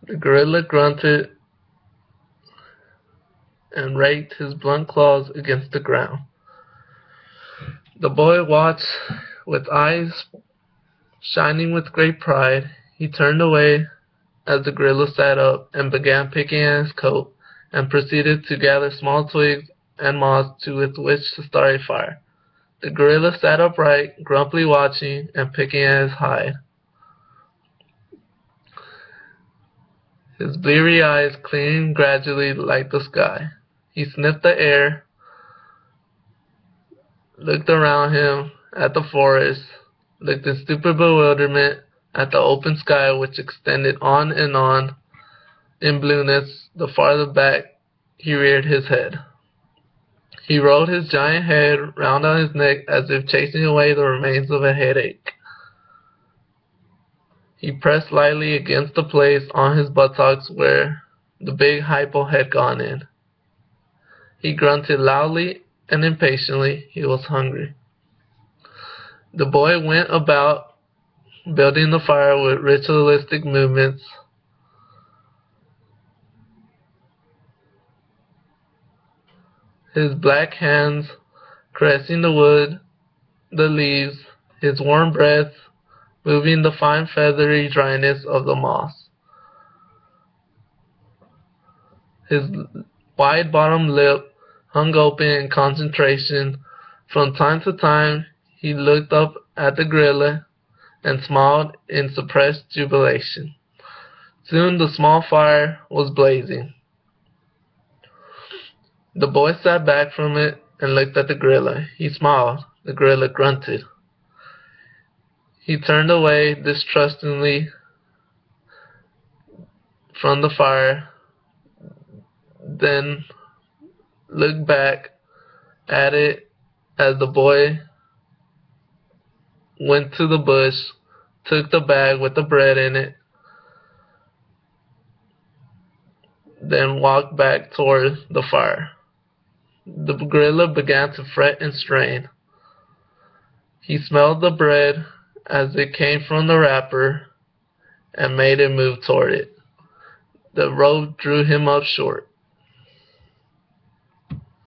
The gorilla grunted and raked his blunt claws against the ground. The boy watched with eyes shining with great pride. He turned away as the gorilla sat up and began picking at his coat, and proceeded to gather small twigs and moss with which to start a fire. The gorilla sat upright, grumpily watching and picking at his hide, his bleary eyes clearing gradually like the sky. He sniffed the air, looked around him at the forest, looked in stupid bewilderment at the open sky which extended on and on in blueness. The farther back he reared his head. He rolled his giant head round on his neck as if chasing away the remains of a headache. He pressed lightly against the place on his buttocks where the big hypo had gone in. He grunted loudly and impatiently. He was hungry. The boy went about building the fire with ritualistic movements. His black hands caressing the wood, the leaves, his warm breath moving the fine feathery dryness of the moss. His wide-bottomed lip hung open in concentration. From time to time he looked up at the gorilla and smiled in suppressed jubilation. Soon the small fire was blazing. The boy sat back from it and looked at the gorilla. He smiled. The gorilla grunted. He turned away distrustingly from the fire, then looked back at it as the boy went to the bush, took the bag with the bread in it, then walked back toward the fire. The gorilla began to fret and strain. He smelled the bread as it came from the wrapper and made it move toward it. The rope drew him up short.